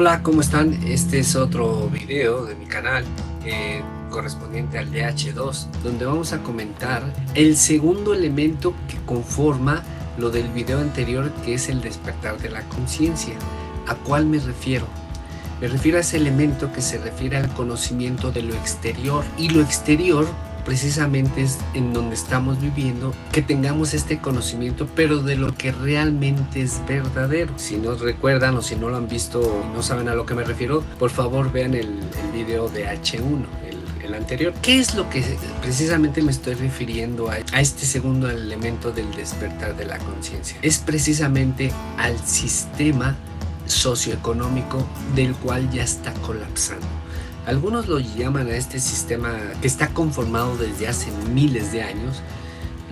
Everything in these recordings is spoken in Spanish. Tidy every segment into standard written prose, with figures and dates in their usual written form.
Hola, ¿cómo están? Este es otro video de mi canal correspondiente al DH2, donde vamos a comentar el segundo elemento que conforma lo del video anterior, que es el despertar de la conciencia. ¿A cuál me refiero? Me refiero a ese elemento que se refiere al conocimiento de lo exterior, y lo exterior precisamente es en donde estamos viviendo, que tengamos este conocimiento, pero de lo que realmente es verdadero. Si no recuerdan o si no lo han visto y no saben a lo que me refiero, por favor vean el video de H1, el anterior. ¿Qué es lo que precisamente me estoy refiriendo a este segundo elemento del despertar de la conciencia? Es precisamente al sistema socioeconómico del cual ya está colapsando. Algunos lo llaman a este sistema que está conformado desde hace miles de años,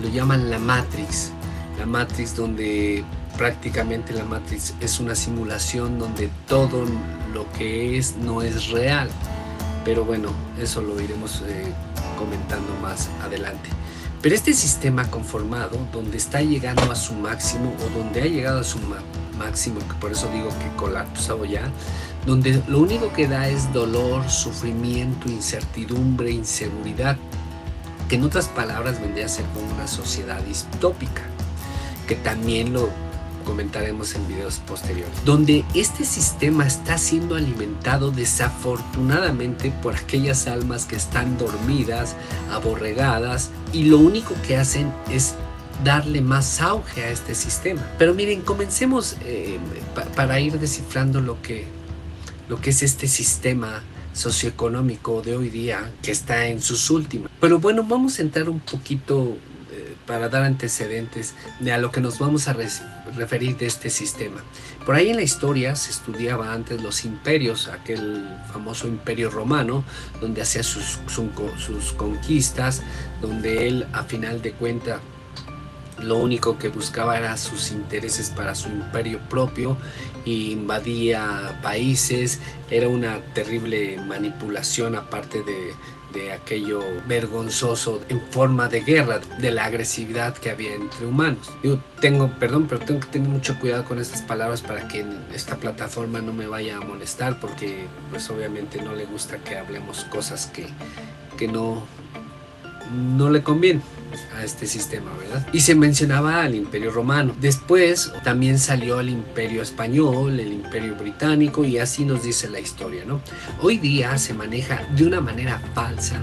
lo llaman la Matrix. La Matrix, donde prácticamente la Matrix es una simulación donde todo lo que es no es real. Pero bueno, eso lo iremos comentando más adelante. Pero este sistema conformado, donde está llegando a su máximo, o donde ha llegado a su máximo, que por eso digo que colapsado ya, donde lo único que da es dolor, sufrimiento, incertidumbre, inseguridad, que en otras palabras vendría a ser como una sociedad distópica, que también lo comentaremos en videos posteriores, donde este sistema está siendo alimentado desafortunadamente por aquellas almas que están dormidas, aborregadas, y lo único que hacen es darle más auge a este sistema. Pero miren, comencemos para ir descifrando lo que es este sistema socioeconómico de hoy día, que está en sus últimas. Pero bueno, vamos a entrar un poquito para dar antecedentes de a lo que nos vamos a referir de este sistema. Por ahí en la historia se estudiaba antes los imperios, aquel famoso imperio romano, donde hacía sus conquistas, donde él a final de cuentas lo único que buscaba era sus intereses para su imperio propio, e invadía países. Era una terrible manipulación, aparte de aquello vergonzoso en forma de guerra, de la agresividad que había entre humanos. Yo tengo que tener mucho cuidado con estas palabras para que en esta plataforma no me vaya a molestar, porque pues obviamente no le gusta que hablemos cosas que no le conviene a este sistema, ¿verdad? Y se mencionaba al Imperio Romano. Después también salió el Imperio Español, el Imperio Británico, y así nos dice la historia, ¿no? Hoy día se maneja de una manera falsa,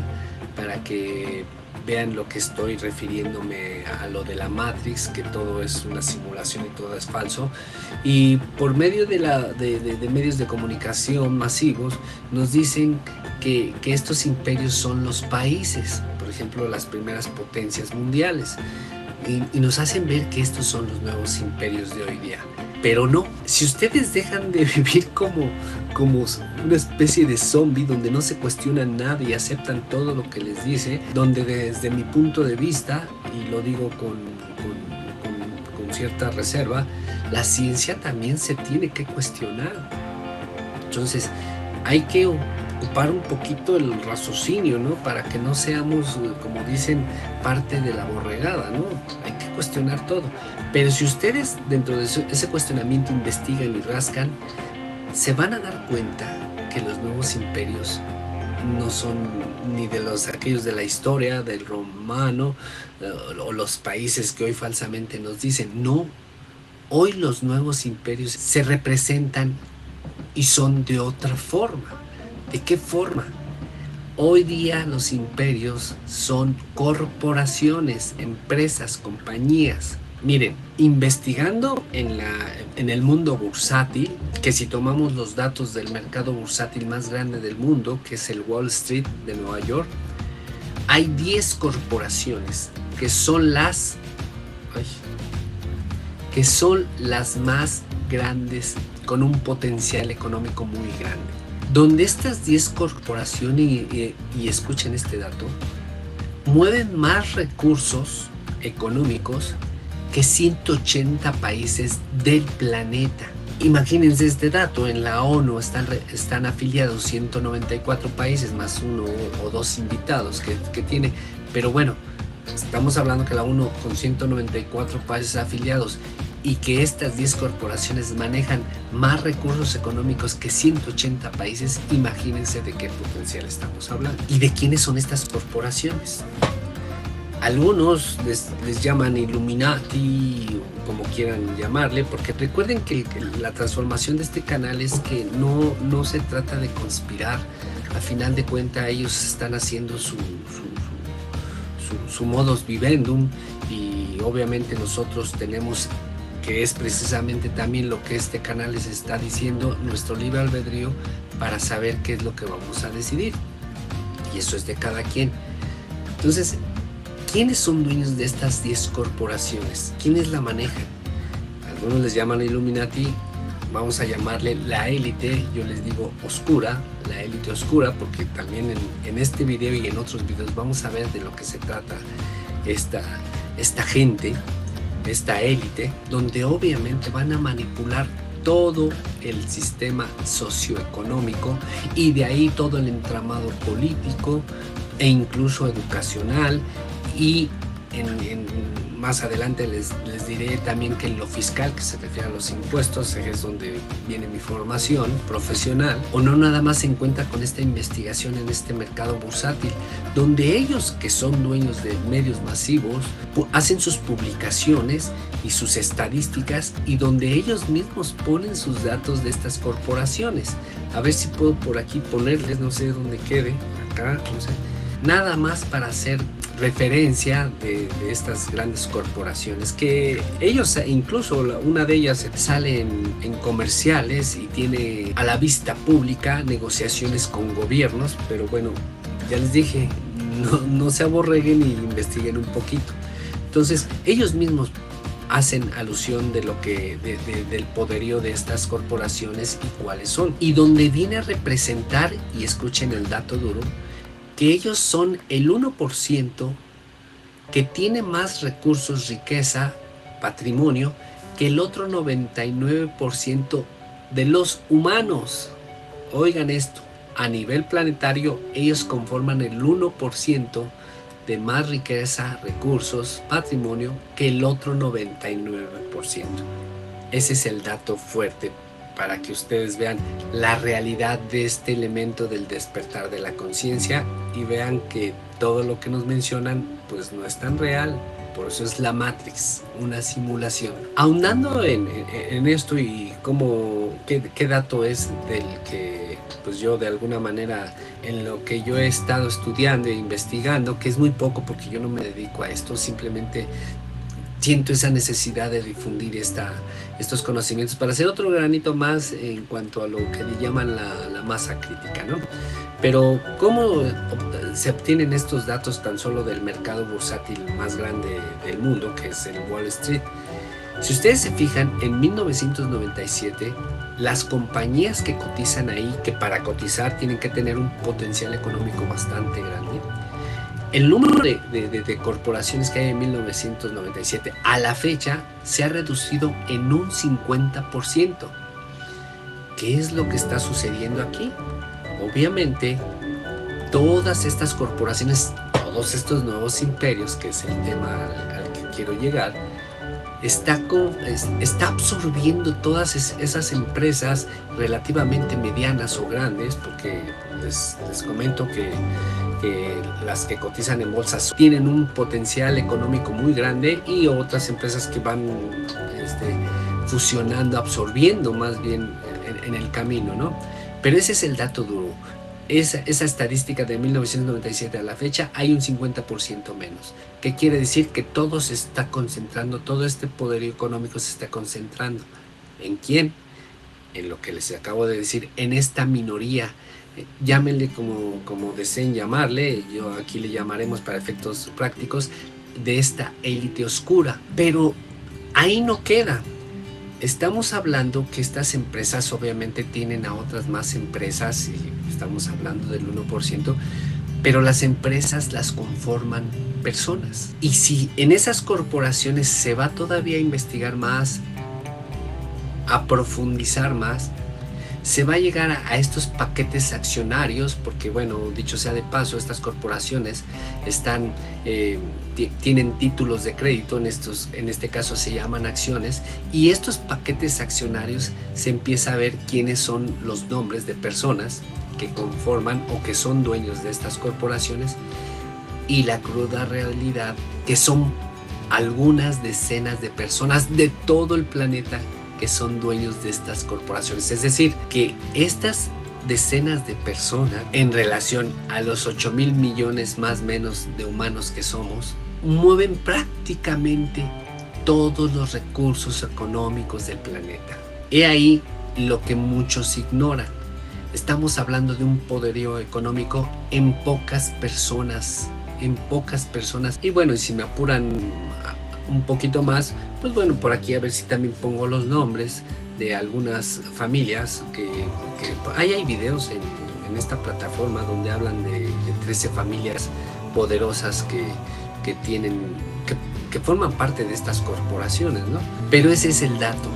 para que vean lo que estoy refiriéndome a lo de la Matrix, que todo es una simulación y todo es falso, y por medio de medios de comunicación masivos nos dicen que estos imperios son los países, por ejemplo las primeras potencias mundiales, y nos hacen ver que estos son los nuevos imperios de hoy día. Pero no, si ustedes dejan de vivir como una especie de zombie, donde no se cuestiona nada y aceptan todo lo que les dice, donde desde mi punto de vista, y lo digo con cierta reserva, la ciencia también se tiene que cuestionar. Entonces hay que ocupar un poquito el raciocinio, ¿no? Para que no seamos, como dicen, parte de la borregada, ¿no? Hay que cuestionar todo. Pero si ustedes dentro de ese cuestionamiento investigan y rascan, se van a dar cuenta que los nuevos imperios no son ni de aquellos de la historia del romano o los países que hoy falsamente nos dicen. No, hoy los nuevos imperios se representan y son de otra forma. ¿De qué forma? Hoy día los imperios son corporaciones, empresas, compañías. Miren, investigando en el mundo bursátil, que si tomamos los datos del mercado bursátil más grande del mundo, que es el Wall Street de Nueva York, hay 10 corporaciones que son las más grandes, con un potencial económico muy grande. Donde estas 10 corporaciones, y escuchen este dato, mueven más recursos económicos que 180 países del planeta. Imagínense este dato. En la ONU están afiliados 194 países, más uno o dos invitados que tiene. Pero bueno, estamos hablando que la ONU con 194 países afiliados, y que estas 10 corporaciones manejan más recursos económicos que 180 países, imagínense de qué potencial estamos hablando. ¿Y de quiénes son estas corporaciones? Algunos les llaman Illuminati, o como quieran llamarle, porque recuerden que la transformación de este canal es que no se trata de conspirar. A final de cuentas ellos están haciendo su modus vivendum, y obviamente nosotros tenemos, que es precisamente también lo que este canal les está diciendo, nuestro libre albedrío para saber qué es lo que vamos a decidir, y eso es de cada quien. Entonces, ¿quiénes son dueños de estas 10 corporaciones? ¿Quiénes la manejan? Algunos les llaman Illuminati, vamos a llamarle la élite, yo les digo oscura, la élite oscura, porque también en este video y en otros videos vamos a ver de lo que se trata esta gente, esta élite, donde obviamente van a manipular todo el sistema socioeconómico y de ahí todo el entramado político e incluso educacional, y más adelante les diré también que en lo fiscal, que se refiere a los impuestos, es donde viene mi formación profesional, o no nada más se encuentra con esta investigación en este mercado bursátil, donde ellos, que son dueños de medios masivos, hacen sus publicaciones y sus estadísticas, y donde ellos mismos ponen sus datos de estas corporaciones. A ver si puedo por aquí ponerles, no sé dónde quede, acá, no sé, nada más para hacer referencia de estas grandes corporaciones, que ellos, incluso una de ellas sale en comerciales y tiene a la vista pública negociaciones con gobiernos, pero bueno, ya les dije, no se aborreguen y investiguen un poquito. Entonces ellos mismos hacen alusión de lo que del poderío de estas corporaciones y cuáles son, y donde viene a representar, y escuchen el dato duro, que ellos son el 1% que tiene más recursos, riqueza, patrimonio, que el otro 99% de los humanos. Oigan esto, a nivel planetario ellos conforman el 1% de más riqueza, recursos, patrimonio, que el otro 99%. Ese es el dato fuerte, para que ustedes vean la realidad de este elemento del despertar de la conciencia y vean que todo lo que nos mencionan pues no es tan real. Por eso es la Matrix, una simulación. Ahondando en esto, y qué dato es del que pues yo de alguna manera, en lo que yo he estado estudiando e investigando, que es muy poco porque yo no me dedico a esto, simplemente siento esa necesidad de difundir estos conocimientos para hacer otro granito más en cuanto a lo que le llaman la masa crítica, ¿no? Pero ¿cómo se obtienen estos datos tan solo del mercado bursátil más grande del mundo, que es el Wall Street? Si ustedes se fijan, en 1997, las compañías que cotizan ahí, que para cotizar tienen que tener un potencial económico bastante grande, el número de corporaciones que hay en 1997 a la fecha se ha reducido en un 50%. ¿Qué es lo que está sucediendo aquí? Obviamente, todas estas corporaciones, todos estos nuevos imperios, que es el tema al que quiero llegar, está absorbiendo todas esas empresas relativamente medianas o grandes, porque les comento que las que cotizan en bolsas tienen un potencial económico muy grande, y otras empresas que van fusionando, absorbiendo más bien en el camino, ¿no? Pero ese es el dato duro. Esa estadística de 1997 a la fecha hay un 50% menos. ¿Qué quiere decir? Que todo se está concentrando, todo este poderío económico se está concentrando. ¿En quién? En lo que les acabo de decir, en esta minoría. Llámenle como deseen llamarle, yo aquí le llamaremos para efectos prácticos, de esta élite oscura. Pero ahí no queda. Estamos hablando que estas empresas obviamente tienen a otras más empresas, y estamos hablando del 1%, pero las empresas las conforman personas. Y si en esas corporaciones se va todavía a investigar más, a profundizar más, se va a llegar a estos paquetes accionarios, porque bueno, dicho sea de paso, estas corporaciones están, tienen títulos de crédito, en este caso se llaman acciones, y estos paquetes accionarios se empieza a ver quiénes son los nombres de personas que conforman o que son dueños de estas corporaciones, y la cruda realidad que son algunas decenas de personas de todo el planeta que son dueños de estas corporaciones. Es decir, que estas decenas de personas, en relación a los 8,000 millones más o menos de humanos que somos, mueven prácticamente todos los recursos económicos del planeta. He ahí lo que muchos ignoran. Estamos hablando de un poderío económico en pocas personas. Y bueno, y si me apuran un poquito más, pues bueno, por aquí a ver si también pongo los nombres de algunas familias que hay videos en esta plataforma donde hablan de 13 familias poderosas que tienen, que forman parte de estas corporaciones, ¿no? Pero ese es el dato.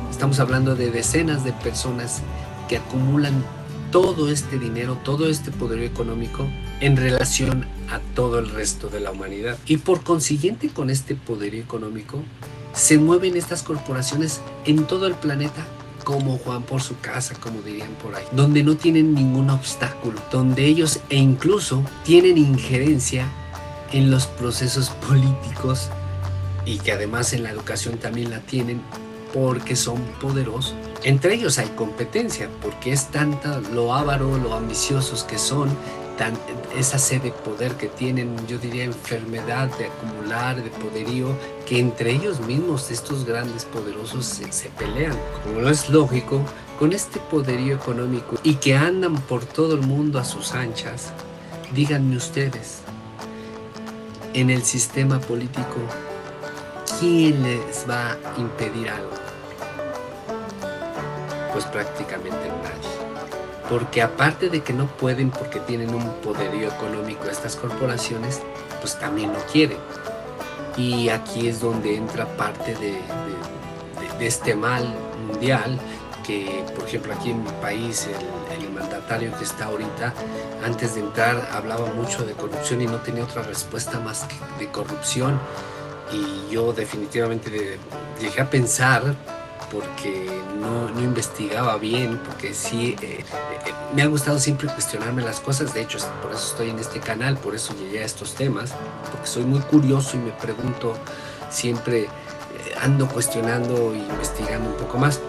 Estamos hablando de decenas de personas que acumulan todo este dinero, todo este poderío económico en relación a todo el resto de la humanidad. Y por consiguiente, con este poderío económico, se mueven estas corporaciones en todo el planeta como Juan por su casa, como dirían por ahí, donde no tienen ningún obstáculo, donde ellos incluso tienen injerencia en los procesos políticos, y que además en la educación también la tienen, porque son poderosos. Entre ellos hay competencia, porque es tanta lo avaro, lo ambiciosos que son, esa sed de poder que tienen, yo diría enfermedad de acumular, de poderío, que entre ellos mismos estos grandes poderosos se pelean, como no es lógico, con este poderío económico, y que andan por todo el mundo a sus anchas. Díganme ustedes, en el sistema político, ¿quién les va a impedir algo? Pues prácticamente nadie. Porque aparte de que no pueden porque tienen un poderío económico estas corporaciones, pues también no quieren. Y aquí es donde entra parte de este mal mundial, que por ejemplo aquí en mi país el mandatario que está ahorita, antes de entrar hablaba mucho de corrupción y no tenía otra respuesta más que de corrupción. Y yo definitivamente llegué a pensar, porque no investigaba bien, porque sí, me ha gustado siempre cuestionarme las cosas. De hecho, por eso estoy en este canal, por eso llegué a estos temas, porque soy muy curioso y me pregunto siempre, ando cuestionando e investigando un poco más.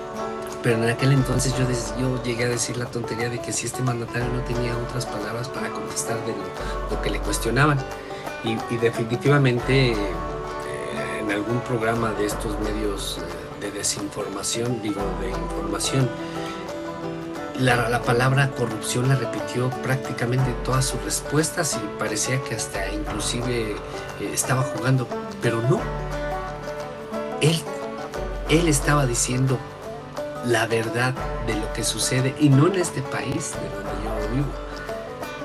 Pero en aquel entonces yo llegué a decir la tontería de que si este mandatario no tenía otras palabras para contestar de lo que le cuestionaban. Y definitivamente en algún programa de estos medios de desinformación, de información, la palabra corrupción la repitió prácticamente todas sus respuestas, y parecía que hasta inclusive estaba jugando, pero no. Él estaba diciendo la verdad de lo que sucede, y no en este país de donde yo vivo,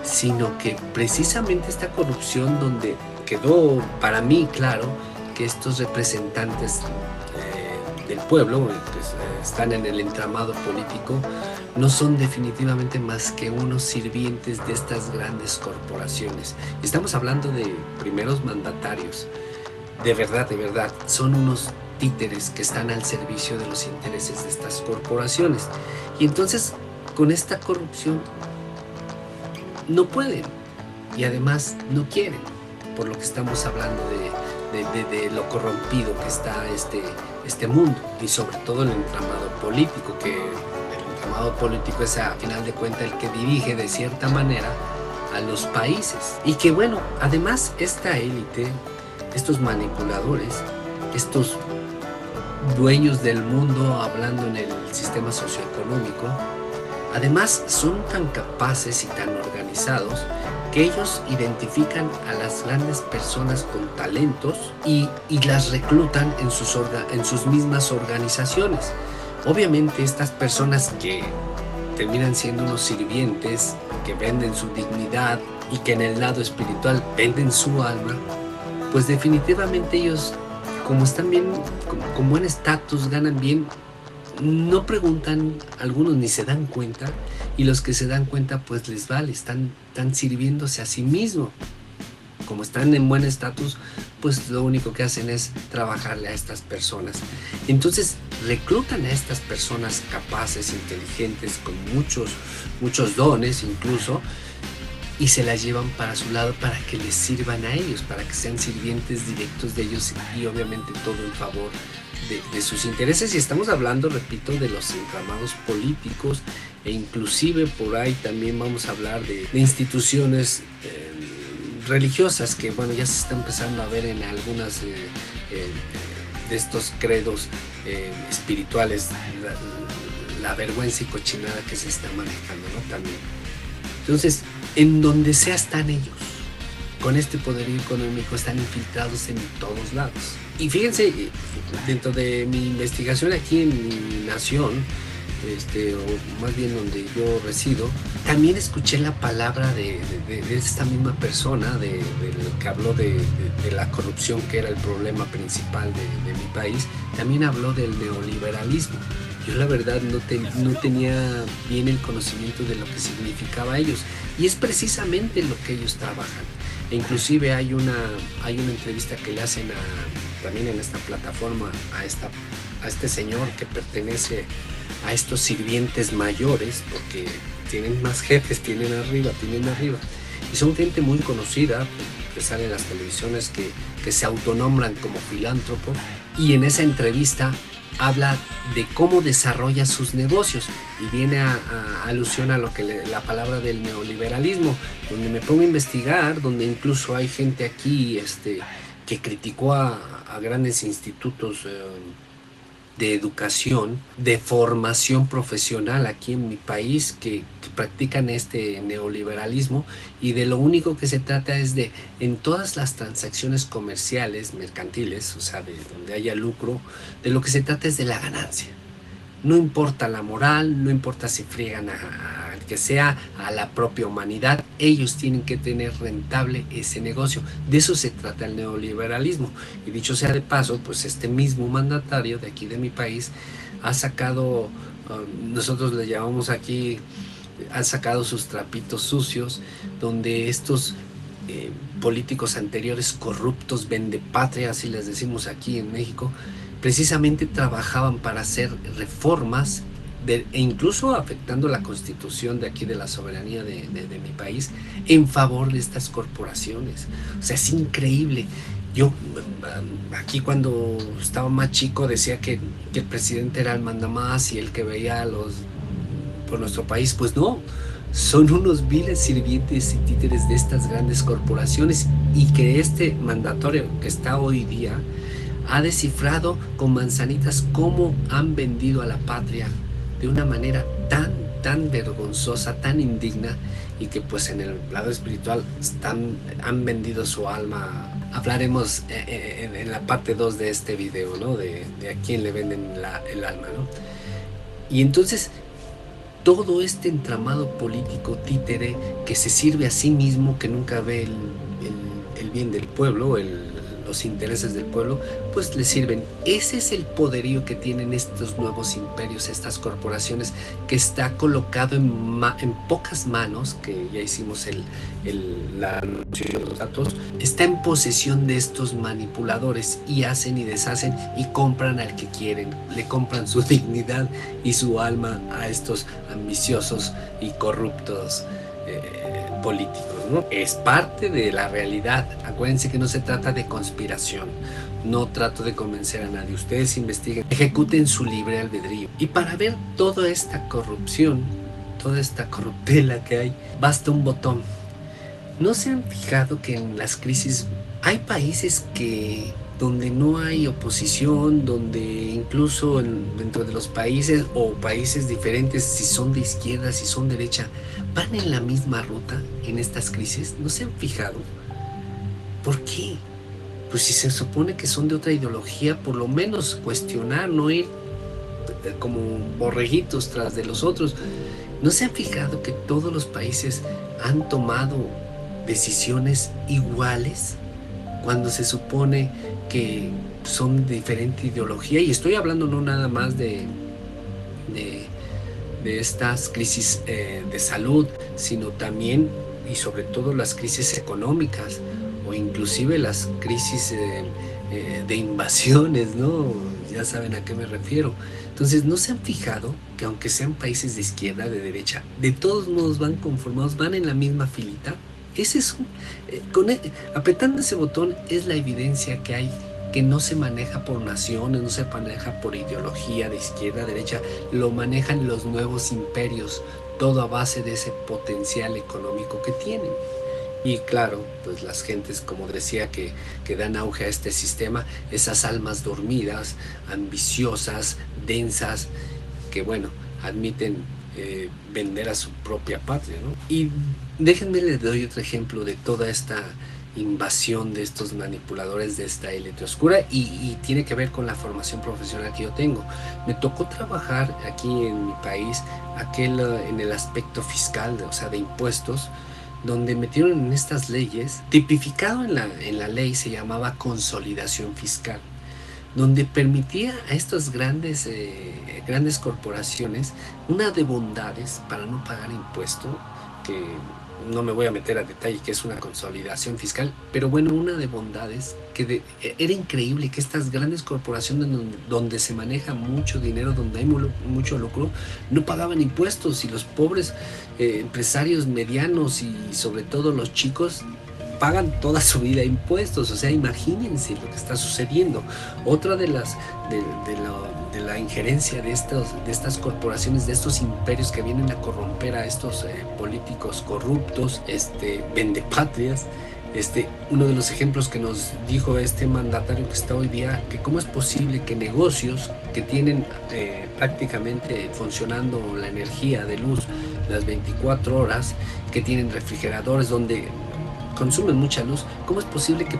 sino que precisamente esta corrupción, donde quedó para mí claro que estos representantes del pueblo, pues, están en el entramado político, no son definitivamente más que unos sirvientes de estas grandes corporaciones. Estamos hablando de primeros mandatarios, de verdad, son unos títeres que están al servicio de los intereses de estas corporaciones. Y entonces, con esta corrupción, no pueden, y además no quieren, por lo que estamos hablando de lo corrompido que está este mundo, y sobre todo el entramado político, que el entramado político es a final de cuentas el que dirige de cierta manera a los países. Y que bueno, además esta élite, estos manipuladores, estos dueños del mundo, hablando en el sistema socioeconómico, además son tan capaces y tan organizados que ellos identifican a las grandes personas con talentos y las reclutan en sus mismas organizaciones. Obviamente estas personas que terminan siendo unos sirvientes, que venden su dignidad y que en el lado espiritual venden su alma, pues definitivamente ellos, como están bien, con buen estatus, ganan bien, no preguntan, algunos ni se dan cuenta, y los que se dan cuenta pues les vale, están sirviéndose a sí mismos. Como están en buen estatus, pues lo único que hacen es trabajarle a estas personas. Entonces reclutan a estas personas capaces, inteligentes, con muchos dones incluso, y se las llevan para su lado para que les sirvan a ellos, para que sean sirvientes directos de ellos, y obviamente todo en favor de sus intereses. Y estamos hablando, repito, de los entramados políticos, e inclusive por ahí también vamos a hablar de instituciones religiosas que, bueno, ya se está empezando a ver en algunas de estos credos espirituales, la vergüenza y cochinada que se está manejando, ¿no? También. Entonces, en donde sea están ellos. Con este poderío económico están infiltrados en todos lados. Y fíjense, dentro de mi investigación aquí en mi nación, o más bien donde yo resido, también escuché la palabra de esta misma persona, de lo que habló de la corrupción, que era el problema principal de mi país. También habló del neoliberalismo. Yo la verdad no tenía bien el conocimiento de lo que significaba ellos, y es precisamente lo que ellos trabajan. E inclusive hay una entrevista que le hacen también en esta plataforma a este señor que pertenece a estos sirvientes mayores, porque tienen más jefes, tienen arriba, y son gente muy conocida que sale en las televisiones, que se autonombran como filántropos, y en esa entrevista habla de cómo desarrolla sus negocios, y viene a alusión a lo que la palabra del neoliberalismo, donde me pongo a investigar, donde incluso hay gente aquí que criticó a grandes institutos de educación, de formación profesional aquí en mi país, que practican este neoliberalismo, y de lo único que se trata es de, en todas las transacciones comerciales, mercantiles, o sea, de donde haya lucro, de lo que se trata es de la ganancia. No importa la moral, no importa si friegan al que sea, a la propia humanidad, ellos tienen que tener rentable ese negocio. De eso se trata el neoliberalismo. Y dicho sea de paso, pues este mismo mandatario de aquí de mi país ha sacado, nosotros le llamamos aquí, ha sacado sus trapitos sucios, donde estos políticos anteriores corruptos, vendepatria, así les decimos aquí en México, precisamente trabajaban para hacer reformas e incluso afectando la constitución de aquí, de la soberanía de mi país, en favor de estas corporaciones. O sea, es increíble. Yo aquí, cuando estaba más chico, decía que el presidente era el mandamás y el que veía a los por nuestro país. Pues no, son unos viles sirvientes y títeres de estas grandes corporaciones, y que este mandatario que está hoy día ha descifrado con manzanitas cómo han vendido a la patria de una manera tan vergonzosa, tan indigna, y que pues en el lado espiritual han vendido su alma. Hablaremos en la parte 2 de este video, ¿no? De a quién le venden el alma, ¿no? Y entonces todo este entramado político títere, que se sirve a sí mismo, que nunca ve el bien del pueblo, los intereses del pueblo, pues le sirven. Ese es el poderío que tienen estos nuevos imperios, estas corporaciones, que está colocado en pocas manos, que ya hicimos la anuncio de los datos, está en posesión de estos manipuladores, y hacen y deshacen y compran al que quieren, le compran su dignidad y su alma a estos ambiciosos y corruptos políticos, ¿no? Es parte de la realidad. Acuérdense que no se trata de conspiración. No trato de convencer a nadie. Ustedes investiguen, ejecuten su libre albedrío. Y para ver toda esta corrupción, toda esta corruptela que hay, basta un botón. ¿No se han fijado que en las crisis hay países donde no hay oposición, donde incluso dentro de los países, o países diferentes, si son de izquierda, si son derecha, van en la misma ruta en estas crisis? ¿No se han fijado? ¿Por qué? Pues si se supone que son de otra ideología, por lo menos cuestionar, no ir como borreguitos tras de los otros. ¿No se han fijado que todos los países han tomado decisiones iguales cuando se supone que son de diferente ideología? Y estoy hablando no nada más de de, de estas crisis de salud, sino también y sobre todo las crisis económicas o inclusive las crisis de invasiones, ¿no? Ya saben a qué me refiero. Entonces, ¿no se han fijado que aunque sean países de izquierda, de derecha, de todos modos van conformados, van en la misma filita? Ese es apretando ese botón es la evidencia que hay, que no se maneja por naciones, no se maneja por ideología de izquierda a derecha, lo manejan los nuevos imperios, todo a base de ese potencial económico que tienen. Y claro, pues las gentes, como decía, que dan auge a este sistema, esas almas dormidas, ambiciosas, densas, que bueno, admiten vender a su propia patria, ¿no? Y déjenme les doy otro ejemplo de toda esta invasión de estos manipuladores de esta élite oscura y tiene que ver con la formación profesional que yo tengo. Me tocó trabajar aquí en mi país en el aspecto fiscal, o sea, de impuestos, donde metieron en estas leyes, tipificado en la ley se llamaba consolidación fiscal, donde permitía a estas grandes corporaciones una de bondades para no pagar impuesto, que no me voy a meter a detalle que es una consolidación fiscal, pero bueno, una de bondades era increíble que estas grandes corporaciones donde se maneja mucho dinero, donde hay mucho lucro, no pagaban impuestos y los pobres empresarios medianos y sobre todo los chicos pagan toda su vida impuestos. O sea, imagínense lo que está sucediendo. Otra de la injerencia de estas corporaciones, de estos imperios que vienen a corromper a estos políticos corruptos, vendepatrias. Uno de los ejemplos que nos dijo este mandatario que está hoy día, que cómo es posible que negocios que tienen prácticamente funcionando la energía de luz las 24 horas, que tienen refrigeradores donde consumen mucha luz, ¿cómo es posible que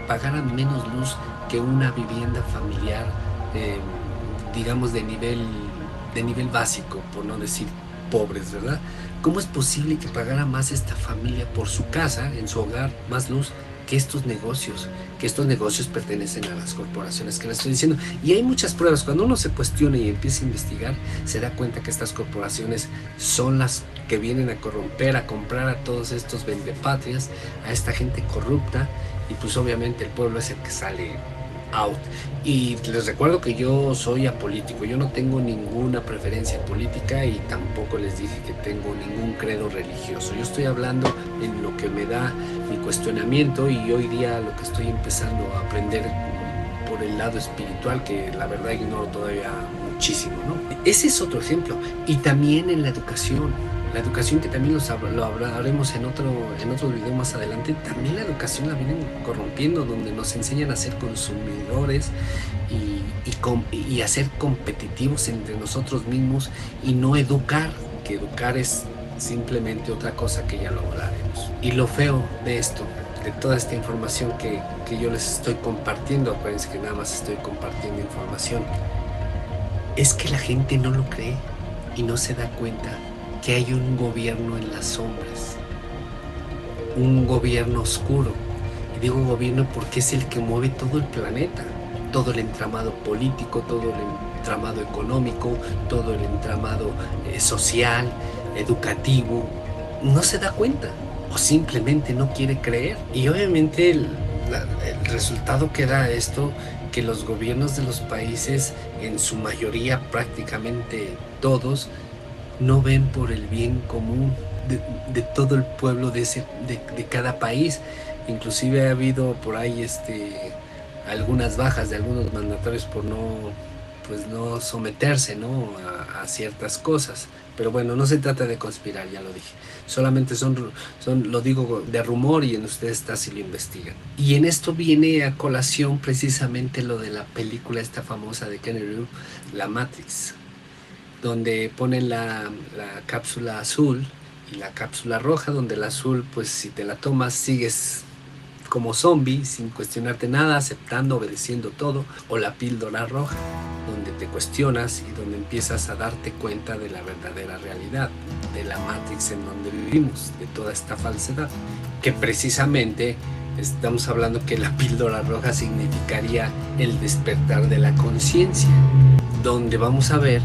pagaran menos luz que una vivienda familiar, digamos de nivel básico, por no decir pobres, ¿verdad? ¿Cómo es posible que pagara más esta familia por su casa, en su hogar, más luz que estos negocios? Que estos negocios pertenecen a las corporaciones que les estoy diciendo. Y hay muchas pruebas. Cuando uno se cuestiona y empieza a investigar, se da cuenta que estas corporaciones son las que vienen a corromper, a comprar a todos estos vendepatrias, a esta gente corrupta, y pues obviamente el pueblo es el que sale out. Y les recuerdo que yo soy apolítico, yo no tengo ninguna preferencia política y tampoco les dije que tengo ningún credo religioso. Yo estoy hablando en lo que me da mi cuestionamiento y hoy día lo que estoy empezando a aprender por el lado espiritual, que la verdad ignoro todavía muchísimo, ¿no? Ese es otro ejemplo. Y también en la educación que también lo hablaremos en otro video más adelante. También la educación la vienen corrompiendo, donde nos enseñan a ser consumidores y a ser competitivos entre nosotros mismos y no educar, que educar es simplemente otra cosa que ya lo hablaremos. Y lo feo de esto, de toda esta información que yo les estoy compartiendo, acuérdense que nada más estoy compartiendo información, es que la gente no lo cree y no se da cuenta que hay un gobierno en las sombras, un gobierno oscuro. Y digo gobierno porque es el que mueve todo el planeta, todo el entramado político, todo el entramado económico, todo el entramado social, educativo. No se da cuenta o simplemente no quiere creer. Y obviamente el resultado que da esto, que los gobiernos de los países, en su mayoría prácticamente todos, no ven por el bien común de todo el pueblo de cada país. Inclusive ha habido por ahí algunas bajas de algunos mandatarios por no someterse, ¿no? a ciertas cosas. Pero bueno, no se trata de conspirar, ya lo dije. Solamente lo digo de rumor y en ustedes si lo investigan. Y en esto viene a colación precisamente lo de la película esta famosa de Keanu Reeves, La Matrix, donde ponen la cápsula azul y la cápsula roja, donde la azul, pues si te la tomas, sigues como zombie, sin cuestionarte nada, aceptando, obedeciendo todo, o la píldora roja, donde te cuestionas y donde empiezas a darte cuenta de la verdadera realidad, de la Matrix en donde vivimos, de toda esta falsedad, que precisamente estamos hablando que la píldora roja significaría el despertar de la conciencia, donde vamos a ver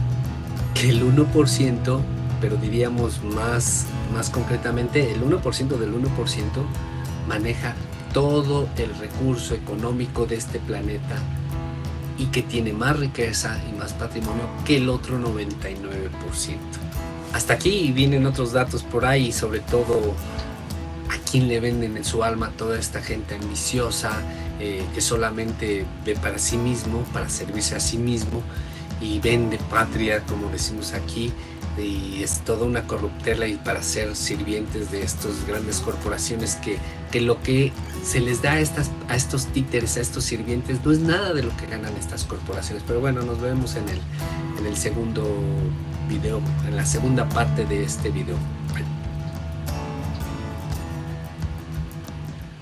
que el 1%, pero diríamos más concretamente, el 1% del 1% maneja todo el recurso económico de este planeta y que tiene más riqueza y más patrimonio que el otro 99%. Hasta aquí vienen otros datos por ahí, sobre todo a quién le venden en su alma toda esta gente ambiciosa, que solamente ve para sí mismo, para servirse a sí mismo, y vende patria, como decimos aquí, y es toda una corruptela y para ser sirvientes de estas grandes corporaciones que lo que se les da a estos títeres, a estos sirvientes, no es nada de lo que ganan estas corporaciones. Pero bueno, nos vemos en el segundo video, en la segunda parte de este video.